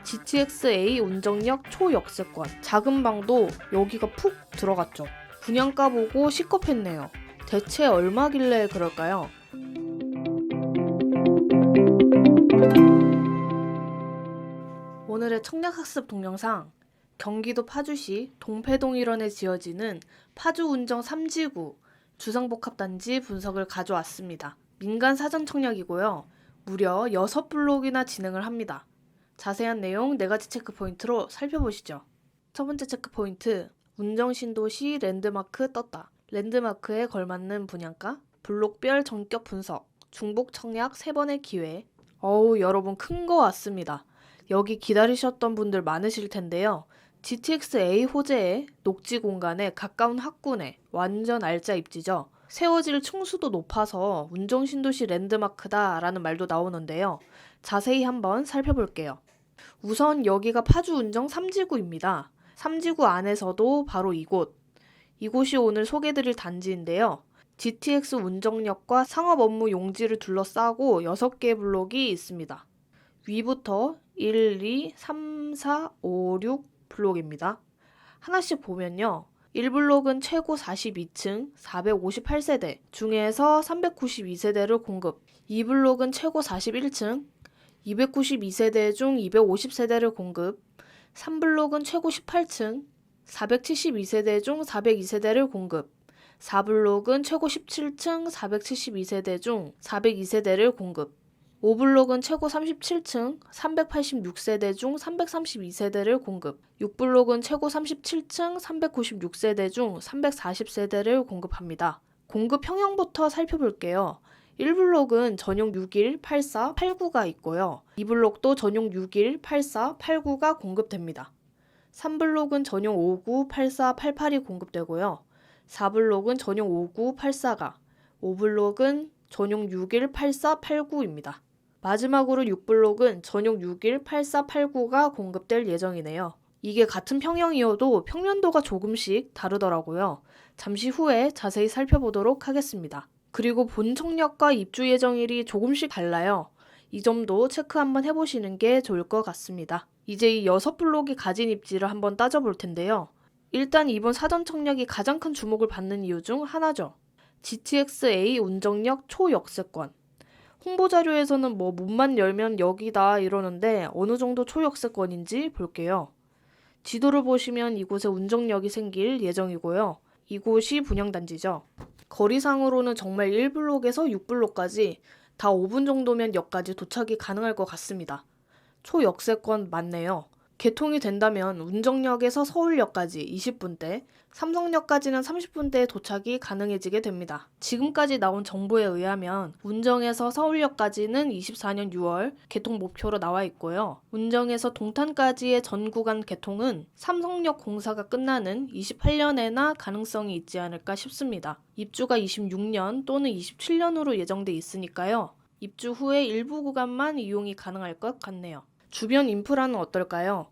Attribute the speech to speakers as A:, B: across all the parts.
A: GTX-A 운정역 초역세권. 작은 방도 여기가 푹 들어갔죠. 분양가 보고 C컵했네요. 대체 얼마길래 그럴까요? 오늘의 청약학습 동영상, 경기도 파주시 동패동 일원에 지어지는 파주운정 3지구 주상복합단지 분석을 가져왔습니다. 민간 사전 청약이고요. 무려 6블록이나 진행을 합니다. 자세한 내용 4가지 체크 포인트로 살펴보시죠. 첫 번째 체크 포인트, 운정신도시 랜드마크 떴다. 랜드마크에 걸맞는 분양가, 블록별 전격 분석, 중복 청약 3번의 기회. 여러분 큰 거 왔습니다. 여기 기다리셨던 분들 많으실 텐데요. GTX-A 호재의 녹지 공간에 가까운 학군에 완전 알짜 입지죠. 세워질 층수도 높아서 운정신도시 랜드마크다 라는 말도 나오는데요. 자세히 한번 살펴볼게요. 우선 여기가 파주 운정 3지구입니다. 3지구 안에서도 바로 이곳이 오늘 소개드릴 단지인데요. GTX 운정역과 상업 업무 용지를 둘러싸고 6개의 블록이 있습니다. 위부터 1, 2, 3, 4, 5, 6 블록입니다. 하나씩 보면요. 1블록은 최고 42층 458세대 중에서 392세대를 공급, 2블록은 최고 41층 292세대 중 250세대를 공급, 3블록은 최고 18층 472세대 중 402세대를 공급, 4블록은 최고 17층 472세대 중 402세대를 공급, 5블록은 최고 37층 386세대 중 332세대를 공급, 6블록은 최고 37층 396세대 중 340세대를 공급합니다. 공급 평형부터 살펴볼게요. 1블록은 전용 61, 84, 89가 있고요. 2블록도 전용 61, 84, 89가 공급됩니다. 3블록은 전용 59, 84, 88이 공급되고요. 4블록은 전용 59, 84가, 5블록은 전용 61, 84, 89입니다. 마지막으로 6블록은 전용 61, 84, 89가 공급될 예정이네요. 이게 같은 평형이어도 평면도가 조금씩 다르더라고요. 잠시 후에 자세히 살펴보도록 하겠습니다. 그리고 본 청약과 입주 예정일이 조금씩 달라요. 이 점도 체크 한번 해보시는 게 좋을 것 같습니다. 이제 이 6블록이 가진 입지를 한번 따져볼 텐데요. 일단 이번 사전 청약이 가장 큰 주목을 받는 이유 중 하나죠. GTX-A 운정역 초역세권. 홍보자료에서는 문만 열면 여기다 이러는데 어느 정도 초역세권인지 볼게요. 지도를 보시면 이곳에 운정역이 생길 예정이고요. 이곳이 분양단지죠. 거리상으로는 정말 1블록에서 6블록까지 다 5분 정도면 역까지 도착이 가능할 것 같습니다. 초역세권 맞네요. 개통이 된다면 운정역에서 서울역까지 20분대, 삼성역까지는 30분대에 도착이 가능해지게 됩니다. 지금까지 나온 정보에 의하면 운정에서 서울역까지는 24년 6월 개통 목표로 나와 있고요. 운정에서 동탄까지의 전 구간 개통은 삼성역 공사가 끝나는 28년에나 가능성이 있지 않을까 싶습니다. 입주가 26년 또는 27년으로 예정돼 있으니까요. 입주 후에 일부 구간만 이용이 가능할 것 같네요. 주변 인프라는 어떨까요?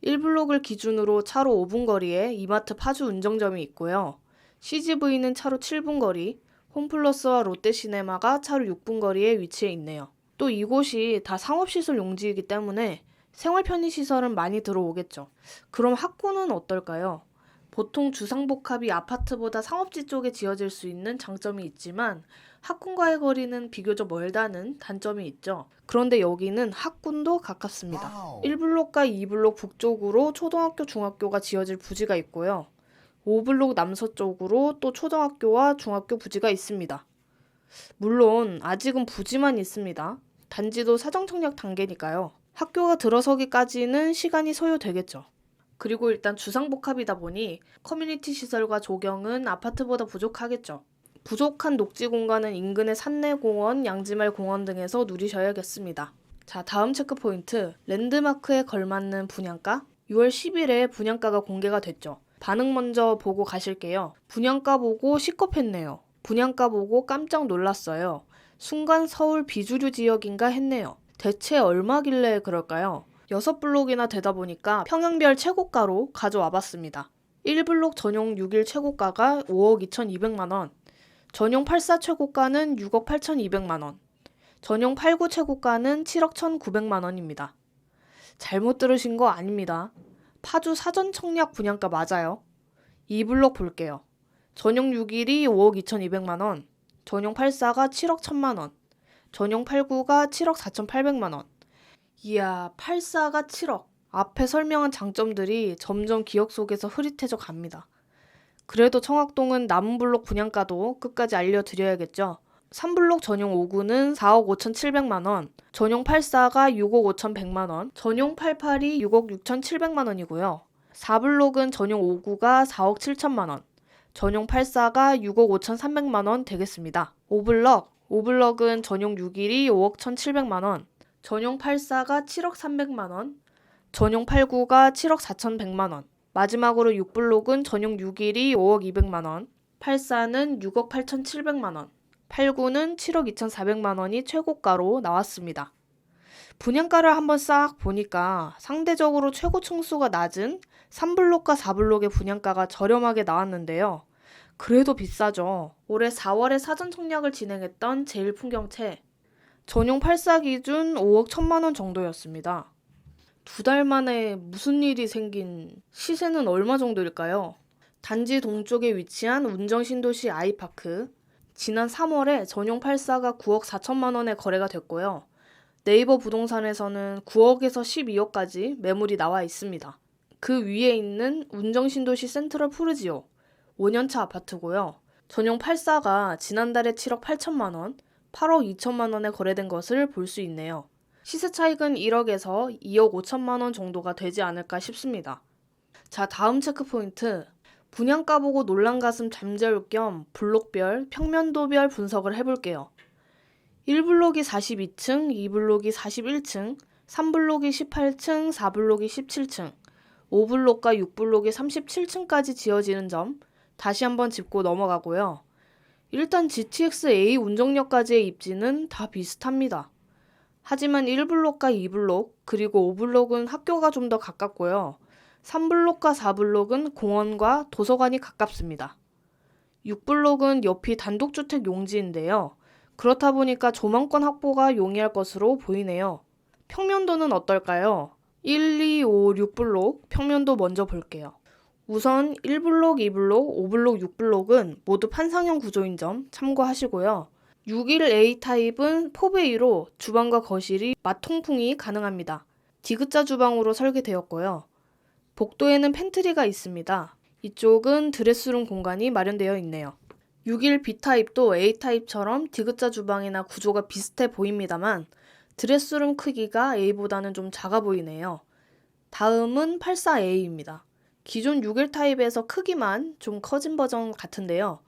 A: 1블록을 기준으로 차로 5분 거리에 이마트 파주 운정점이 있고요. CGV는 차로 7분 거리, 홈플러스와 롯데시네마가 차로 6분 거리에 위치해 있네요. 또 이곳이 다 상업시설 용지이기 때문에 생활 편의시설은 많이 들어오겠죠. 그럼 학군은 어떨까요? 보통 주상복합이 아파트보다 상업지 쪽에 지어질 수 있는 장점이 있지만 학군과의 거리는 비교적 멀다는 단점이 있죠. 그런데 여기는 학군도 가깝습니다. 1블록과 2블록 북쪽으로 초등학교, 중학교가 지어질 부지가 있고요. 5블록 남서쪽으로 또 초등학교와 중학교 부지가 있습니다. 물론 아직은 부지만 있습니다. 단지도 사전청약 단계니까요. 학교가 들어서기까지는 시간이 소요되겠죠. 그리고 일단 주상복합이다 보니 커뮤니티 시설과 조경은 아파트보다 부족하겠죠. 부족한 녹지 공간은 인근의 산내공원, 양지말 공원 등에서 누리셔야겠습니다. 자, 다음 체크 포인트. 랜드마크에 걸맞는 분양가? 6월 10일에 분양가가 공개가 됐죠. 반응 먼저 보고 가실게요. 분양가 보고 C컵했네요. 분양가 보고 깜짝 놀랐어요. 순간 서울 비주류 지역인가 했네요. 대체 얼마길래 그럴까요? 6블록이나 되다 보니까 평형별 최고가로 가져와 봤습니다. 1블록 전용 6일 최고가가 5억 2,200만원, 전용 84 최고가는 6억 8,200만원, 전용 89 최고가는 7억 1,900만원입니다. 잘못 들으신 거 아닙니다. 파주 사전 청약 분양가 맞아요. 2블록 볼게요. 전용 6일이 5억 2,200만 원, 전용 84가 7억 1,000만 원, 전용 89가 7억 4,800만 원. 이야, 84가 7억. 앞에 설명한 장점들이 점점 기억 속에서 흐릿해져 갑니다. 그래도 청학동은 남은 블록 분양가도 끝까지 알려드려야겠죠. 3블록 전용 5구는 4억 5,700만 원, 전용 84가 6억 5,100만 원, 전용 88이 6억 6,700만 원이고요. 4블록은 전용 5구가 4억 7천만 원, 전용 84가 6억 5,300만 원 되겠습니다. 5블록은 전용 6일이 5억 1,700만 원, 전용 84가 7억 300만 원, 전용 89가 7억 4,100만 원, 마지막으로 6블록은 전용 6일이 5억 200만 원, 84는 6억 8,700만 원, 89는 7억 2,400만 원이 최고가로 나왔습니다. 분양가를 한번 싹 보니까 상대적으로 최고 층수가 낮은 3블록과 4블록의 분양가가 저렴하게 나왔는데요. 그래도 비싸죠. 올해 4월에 사전 청약을 진행했던 제일풍경채. 전용 84 기준 5억 1,000만 원 정도였습니다. 2달 만에 무슨 일이 생긴 시세는 얼마 정도일까요? 단지 동쪽에 위치한 운정신도시 아이파크. 지난 3월에 전용 84가 9억 4천만 원에 거래가 됐고요. 네이버 부동산에서는 9억에서 12억까지 매물이 나와 있습니다. 그 위에 있는 운정신도시 센트럴 푸르지오 5년차 아파트고요. 전용 84가 지난달에 7억 8천만 원, 8억 2천만 원에 거래된 것을 볼 수 있네요. 시세 차익은 1억에서 2억 5천만 원 정도가 되지 않을까 싶습니다. 자, 다음 체크 포인트. 분양가 보고 놀란 가슴 잠재울 겸 블록별, 평면도별 분석을 해볼게요. 1블록이 42층, 2블록이 41층, 3블록이 18층, 4블록이 17층, 5블록과 6블록이 37층까지 지어지는 점 다시 한번 짚고 넘어가고요. 일단 GTX-A 운정역까지의 입지는 다 비슷합니다. 하지만 1블록과 2블록, 그리고 5블록은 학교가 좀 더 가깝고요. 3블록과 4블록은 공원과 도서관이 가깝습니다. 6블록은 옆이 단독주택 용지인데요. 그렇다 보니까 조망권 확보가 용이할 것으로 보이네요. 평면도는 어떨까요? 1, 2, 5, 6블록 평면도 먼저 볼게요. 우선 1블록, 2블록, 5블록, 6블록은 모두 판상형 구조인 점 참고하시고요. 6일 A타입은 포베이로 주방과 거실이 맞통풍이 가능합니다. 디귿자 주방으로 설계되었고요. 복도에는 팬트리가 있습니다. 이쪽은 드레스룸 공간이 마련되어 있네요. 6일 B타입도 A타입처럼 디귿자 주방이나 구조가 비슷해 보입니다만 드레스룸 크기가 A보다는 좀 작아 보이네요. 다음은 84A입니다. 기존 6일 타입에서 크기만 좀 커진 버전 같은데요.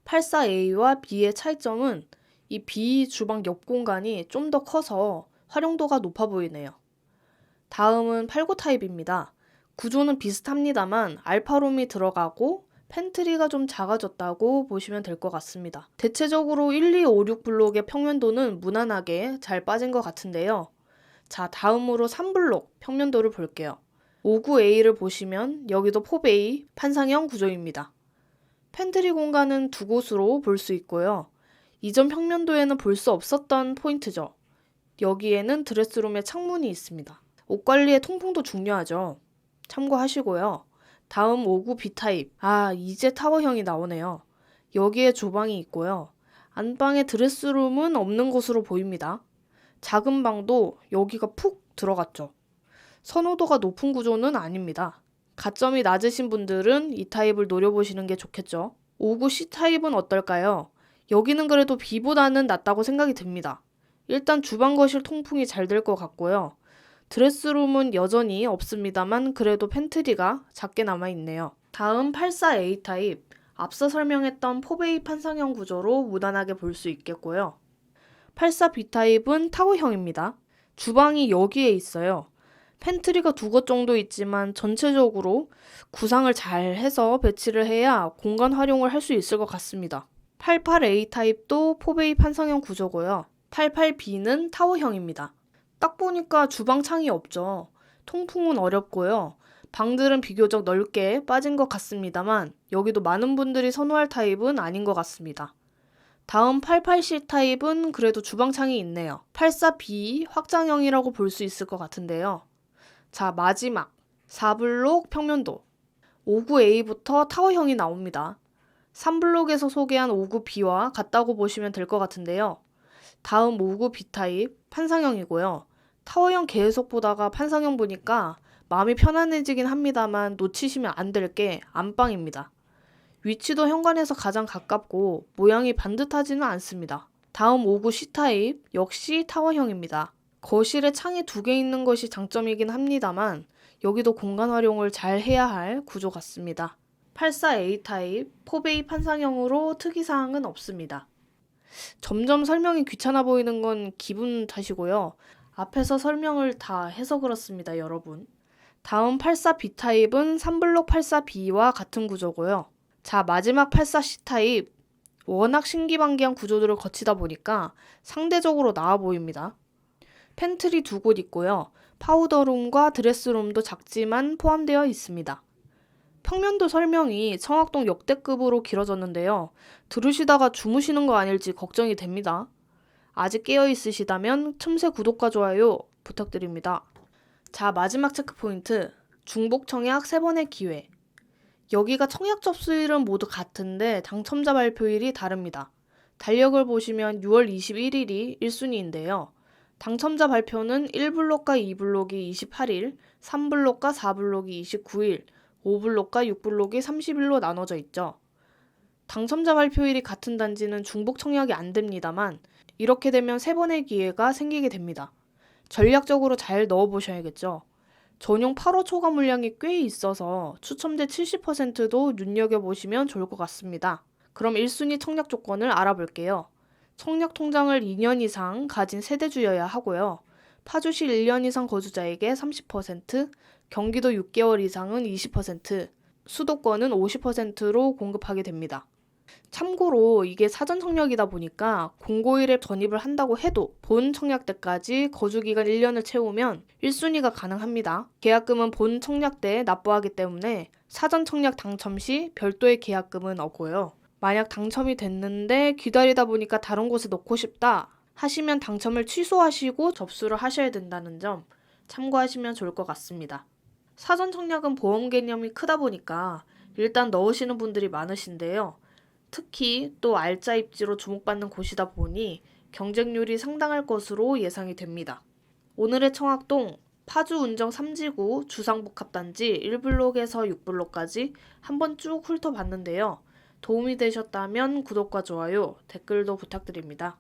A: 84A와 B의 차이점은 이 B 주방 옆 공간이 좀 더 커서 활용도가 높아 보이네요. 다음은 89 타입입니다. 구조는 비슷합니다만 알파룸이 들어가고 팬트리가 좀 작아졌다고 보시면 될 것 같습니다. 대체적으로 1, 2, 5, 6 블록의 평면도는 무난하게 잘 빠진 것 같은데요. 자, 다음으로 3블록 평면도를 볼게요. 59A를 보시면 여기도 포베이 판상형 구조입니다. 팬트리 공간은 두 곳으로 볼 수 있고요. 이전 평면도에는 볼 수 없었던 포인트죠. 여기에는 드레스룸에 창문이 있습니다. 옷 관리에 통풍도 중요하죠. 참고하시고요. 다음 59 B타입. 이제 타워형이 나오네요. 여기에 주방이 있고요. 안방에 드레스룸은 없는 것으로 보입니다. 작은 방도 여기가 푹 들어갔죠. 선호도가 높은 구조는 아닙니다. 가점이 낮으신 분들은 이 타입을 노려보시는 게 좋겠죠. 59 C타입은 어떨까요? 여기는 그래도 B보다는 낫다고 생각이 듭니다. 일단 주방 거실 통풍이 잘 될 것 같고요. 드레스룸은 여전히 없습니다만 그래도 팬트리가 작게 남아있네요. 다음 84A 타입. 앞서 설명했던 포베이 판상형 구조로 무난하게 볼 수 있겠고요. 84B 타입은 타워형입니다. 주방이 여기에 있어요. 팬트리가 두 곳 정도 있지만 전체적으로 구상을 잘 해서 배치를 해야 공간 활용을 할 수 있을 것 같습니다. 88A 타입도 포베이 판상형 구조고요. 88B는 타워형입니다. 딱 보니까 주방 창이 없죠. 통풍은 어렵고요. 방들은 비교적 넓게 빠진 것 같습니다만 여기도 많은 분들이 선호할 타입은 아닌 것 같습니다. 다음 88C 타입은 그래도 주방 창이 있네요. 84B 확장형이라고 볼 수 있을 것 같은데요. 자, 마지막 4블록 평면도 5구A부터 타워형이 나옵니다. 3블록에서 소개한 5구B와 같다고 보시면 될 것 같은데요. 다음 5구B 타입 판상형이고요. 타워형 계속 보다가 판상형 보니까 마음이 편안해지긴 합니다만 놓치시면 안 될 게 안방입니다. 위치도 현관에서 가장 가깝고 모양이 반듯하지는 않습니다. 다음 5구 C타입 역시 타워형입니다. 거실에 창이 2개 있는 것이 장점이긴 합니다만 여기도 공간 활용을 잘 해야 할 구조 같습니다. 84A 타입 포베이 판상형으로 특이사항은 없습니다. 점점 설명이 귀찮아 보이는 건 기분 탓이고요. 앞에서 설명을 다 해서 그렇습니다, 여러분. 다음 84B 타입은 3블록 84B와 같은 구조고요. 자, 마지막 84C 타입. 워낙 신기반기한 구조들을 거치다 보니까 상대적으로 나아 보입니다. 팬트리 2곳 있고요. 파우더룸과 드레스룸도 작지만 포함되어 있습니다. 평면도 설명이 청학동 역대급으로 길어졌는데요. 들으시다가 주무시는 거 아닐지 걱정이 됩니다. 아직 깨어 있으시다면 틈새 구독과 좋아요 부탁드립니다. 자, 마지막 체크포인트. 중복 청약 3번의 기회. 여기가 청약 접수일은 모두 같은데 당첨자 발표일이 다릅니다. 달력을 보시면 6월 21일이 1순위인데요. 당첨자 발표는 1블록과 2블록이 28일, 3블록과 4블록이 29일, 5블록과 6블록이 30일로 나눠져 있죠. 당첨자 발표일이 같은 단지는 중복 청약이 안 됩니다만 이렇게 되면 3번의 기회가 생기게 됩니다. 전략적으로 잘 넣어보셔야겠죠. 전용 8호 초과 물량이 꽤 있어서 추첨제 70%도 눈여겨보시면 좋을 것 같습니다. 그럼 1순위 청약 조건을 알아볼게요. 청약 통장을 2년 이상 가진 세대주여야 하고요. 파주시 1년 이상 거주자에게 30%, 경기도 6개월 이상은 20%, 수도권은 50%로 공급하게 됩니다. 참고로 이게 사전 청약이다 보니까 공고일에 전입을 한다고 해도 본 청약 때까지 거주기간 1년을 채우면 1순위가 가능합니다. 계약금은 본 청약 때 납부하기 때문에 사전 청약 당첨 시 별도의 계약금은 없고요. 만약 당첨이 됐는데 기다리다 보니까 다른 곳에 넣고 싶다 하시면 당첨을 취소하시고 접수를 하셔야 된다는 점 참고하시면 좋을 것 같습니다. 사전 청약은 보험 개념이 크다 보니까 일단 넣으시는 분들이 많으신데요. 특히 또 알짜 입지로 주목받는 곳이다 보니 경쟁률이 상당할 것으로 예상이 됩니다. 오늘의 청학동 파주 운정 3지구 주상복합단지 1블록에서 6블록까지 한번 쭉 훑어봤는데요. 도움이 되셨다면 구독과 좋아요, 댓글도 부탁드립니다.